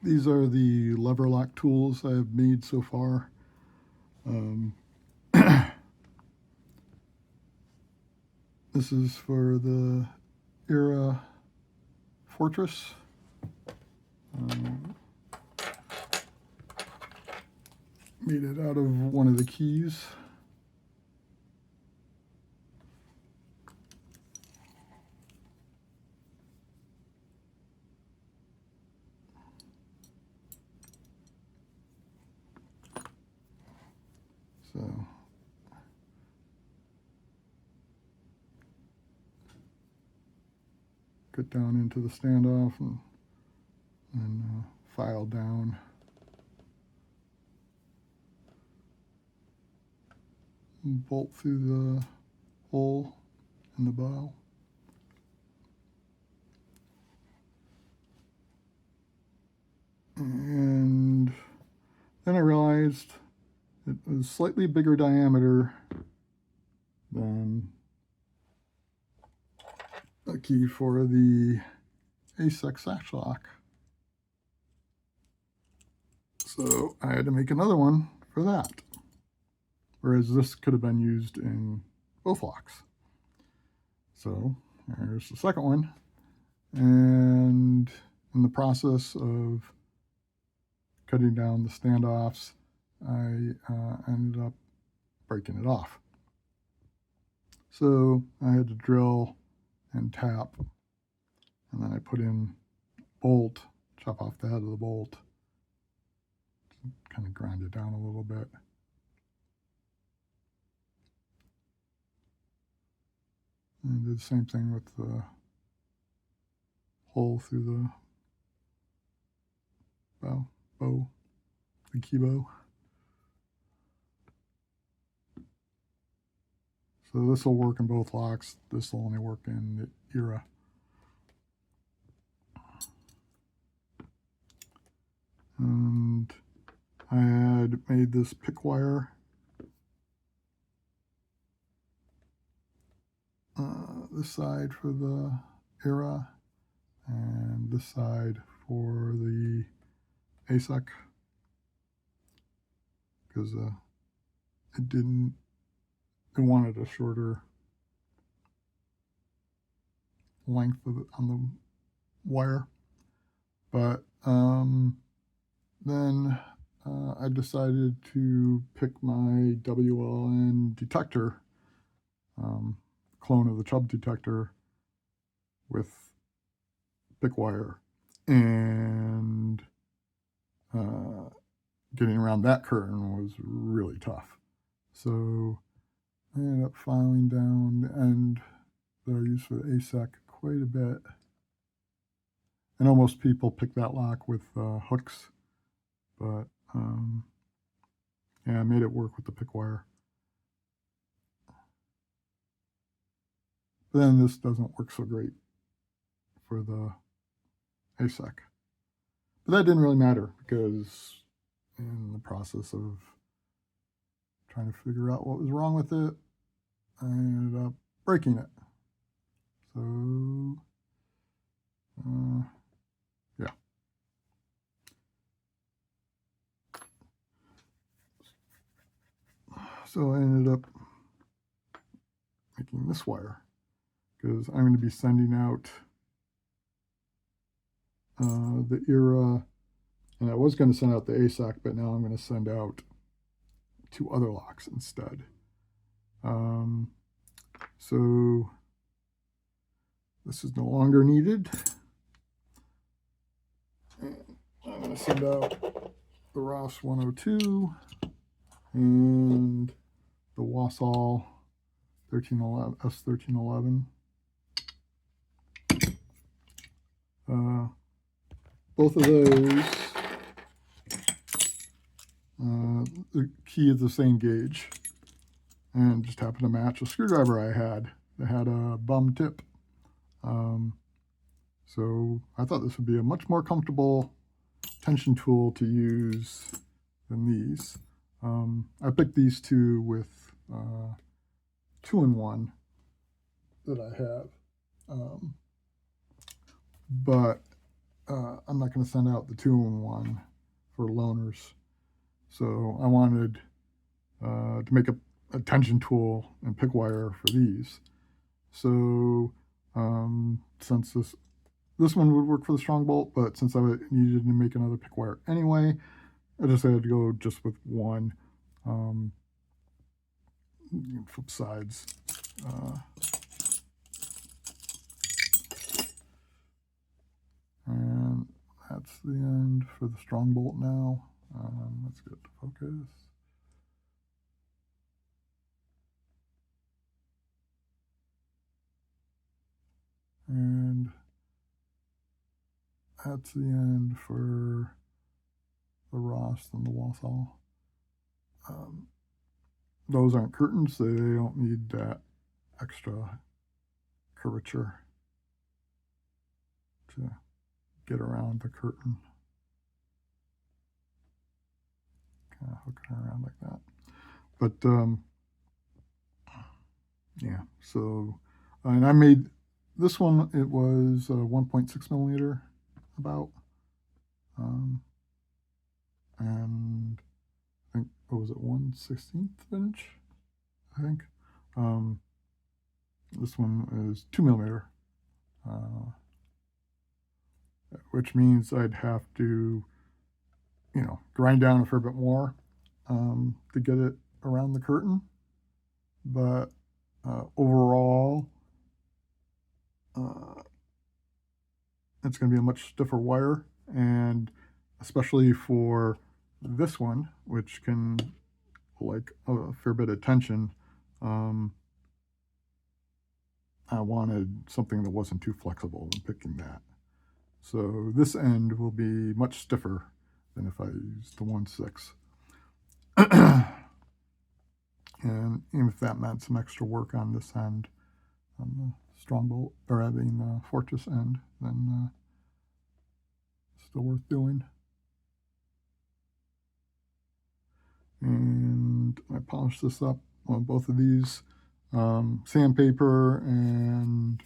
These are the lever lock tools I have made so far. Um, this is for the Era Fortress. Made it out of one of the keys. So get down into the standoff and file down. And bolt through the hole in the bow. And then I realized it was slightly bigger diameter than the key for the ASEC sash lock. So I had to make another one for that. Whereas this could have been used in both locks. So there's the second one. And in the process of cutting down the standoffs, I ended up breaking it off. So I had to drill and tap, and then I put in bolt, chop off the head of the bolt, kind of grind it down a little bit. And did the same thing with the hole through the bow, the key bow. So this will work in both locks. This will only work in the Era. And I had made this pick wire. This side for the Era and this side for the ASEC, because it wanted a shorter length of it on the wire. But then I decided to pick my WLN detector, clone of the Chubb detector, with pick wire, and getting around that curtain was really tough. So I ended up filing down the end that I use for the ASEC quite a bit. I know most people pick that lock with hooks, but yeah, I made it work with the pick wire. But then this doesn't work so great for the ASEC. But that didn't really matter, because in the process of trying to figure out what was wrong with it, I ended up breaking it. So, yeah. So I ended up making this wire, because I'm going to be sending out the Era, and I was going to send out the ASEC, but now I'm going to send out 2 other locks instead. So this is no longer needed. And I'm going to send out the Ross 102 and the Wausau 1311, S1311. Both of those, the key is the same gauge, and just happened to match a screwdriver I had that had a bum tip. So I thought this would be a much more comfortable tension tool to use than these. I picked these two with 2-in-1 that I have. But I'm not going to send out the 2-in-1 for loaners. So I wanted to make a tension tool and pick wire for these. So since this one would work for the strong bolt, but since I needed to make another pick wire anyway, I decided to go just with one. Flip sides. And that's the end for the strong bolt now. Let's get it to focus. And that's the end for the Ross and the Walsall. Those aren't curtains, so they don't need that extra curvature to get around the curtain. Kind of hook it around like that. But yeah, so, and I made this one, it was 1.6 millimeter about. And I think, what was it, 1/16 inch, I think. This one is 2 millimeter, which means I'd have to, grind down a fair bit more to get it around the curtain. But overall, it's going to be a much stiffer wire, and especially for this one, which can like a fair bit of tension, I wanted something that wasn't too flexible in picking that. So this end will be much stiffer than if I used the 1/6. And even if that meant some extra work on this end, on the strong bolt, or I mean the Fortress end, then still worth doing. And I polished this up on both of these, sandpaper, and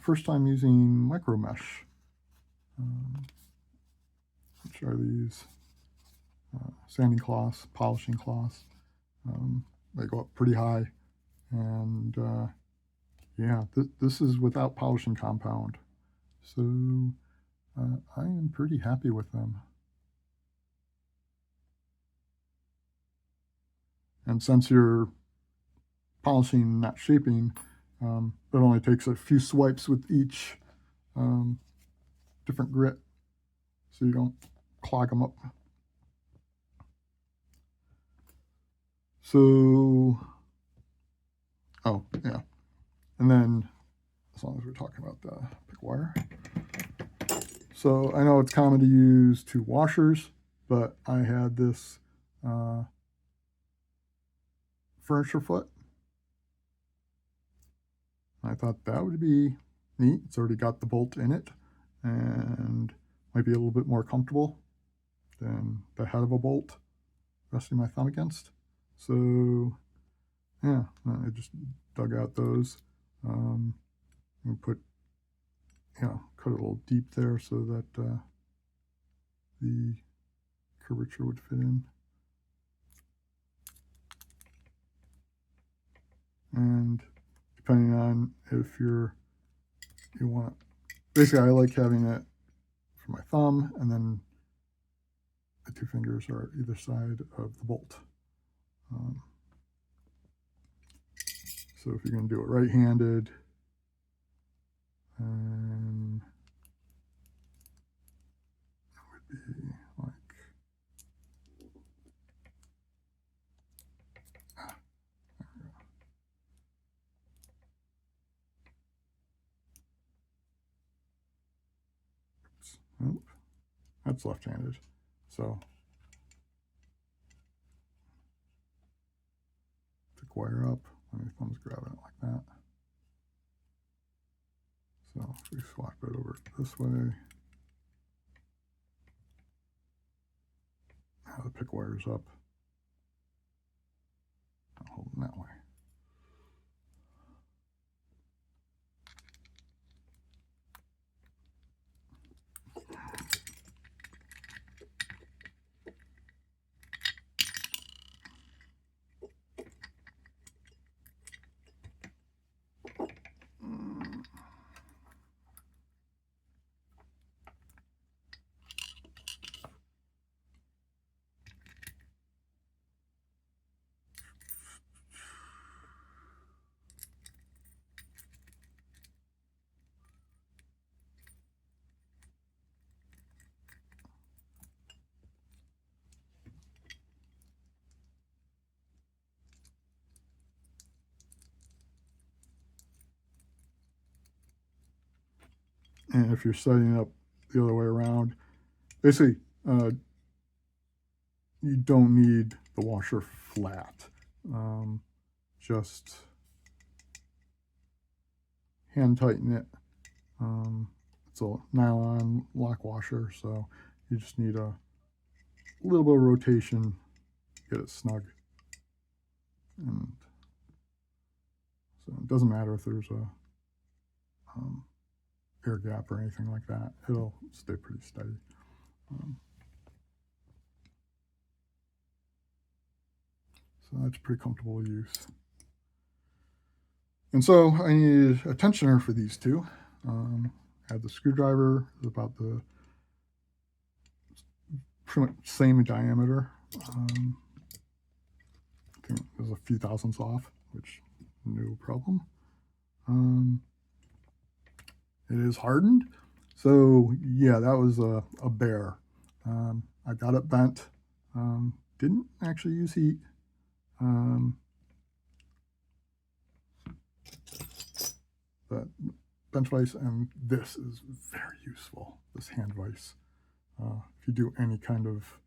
first time using micro mesh, which are these sanding cloths, polishing cloths. They go up pretty high, and yeah, this is without polishing compound, so I am pretty happy with them. And since you're polishing, not shaping, it only takes a few swipes with each different grit, so you don't clog them up. So, oh yeah, and then as long as we're talking about the pick wire, so I know it's common to use 2 washers, but I had this furniture foot. I thought that would be neat. It's already got the bolt in it, and might be a little bit more comfortable than the head of a bolt resting my thumb against. So yeah, I just dug out those, and put, cut a little deep there so that the curvature would fit in. And depending on if you want, basically I like having it for my thumb, and then the 2 fingers are either side of the bolt. So if you're going to do it right-handed, and it would be like, there we go. Nope, that's left-handed. So pick wire up, let my thumb's grabbing it like that. So if we swap it over this way, now the pick wire's up. I'll hold them that way. And if you're setting it up the other way around, basically, you don't need the washer flat. Just hand tighten it. It's a nylon lock washer, so you just need a little bit of rotation, get it snug. And so it doesn't matter if there's a air gap or anything like that. It'll stay pretty steady. So that's pretty comfortable to use. And so I needed a tensioner for these two. I had the screwdriver, it was about the pretty much same diameter. I think it was a few thousandths off, which no problem. It is hardened, so yeah, that was a bear. I got it bent. Didn't actually use heat. But bench vise, and this is very useful, this hand vise. If you do any kind of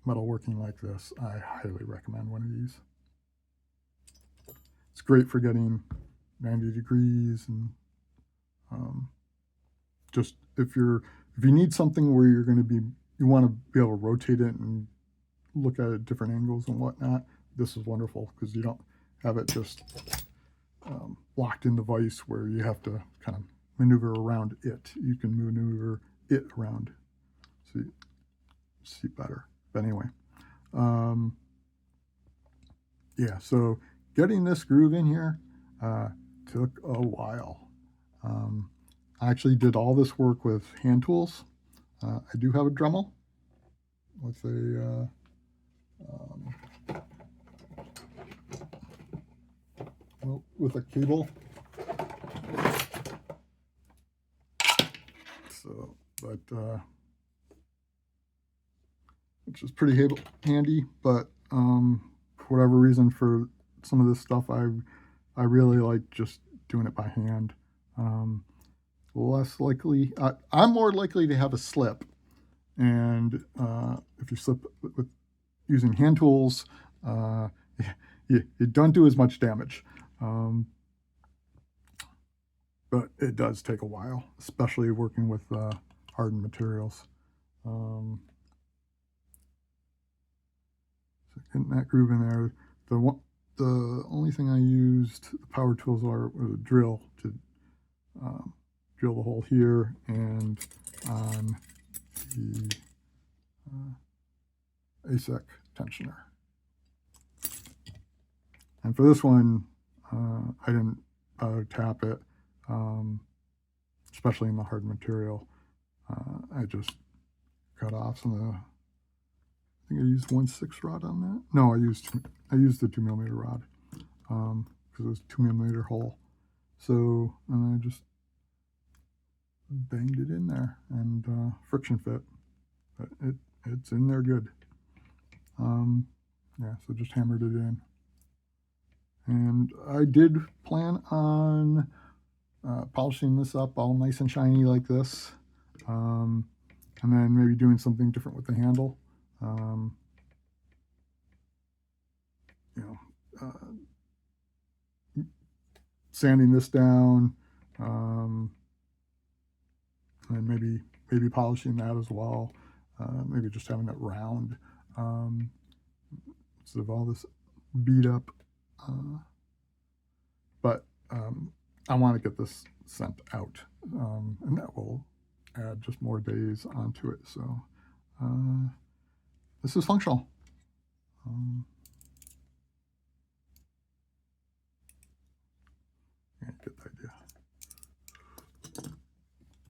metalworking like this, I highly recommend one of these. It's great for getting 90 degrees, and just if you need something where you want to be able to rotate it and look at it at different angles and whatnot, this is wonderful because you don't have it just locked in the vise where you have to kind of maneuver around it. You can maneuver it around so you see better. But anyway, yeah, so getting this groove in here took a while. I actually did all this work with hand tools. I do have a Dremel with a cable. So, but which is pretty handy. But for whatever reason, for some of this stuff, I really like just doing it by hand. Less likely, I'm more likely to have a slip, and if you slip with using hand tools, you don't do as much damage. But it does take a while, especially working with hardened materials. So getting that groove in there. The only thing I used the power tools are a drill to drill the hole here and on the ASEC tensioner. And for this one, I didn't tap it, especially in the hard material. I just cut off some of the, I think I used 1/6 rod on that. No, I used the 2mm rod because it was 2mm hole. So, and I just banged it in there and friction fit. But it's in there good. Yeah, so just hammered it in. And I did plan on polishing this up all nice and shiny like this, and then maybe doing something different with the handle. Sanding this down, and maybe polishing that as well. Maybe just having it round instead of all this beat up. But I want to get this sent out, and that will add just more days onto it. So this is functional.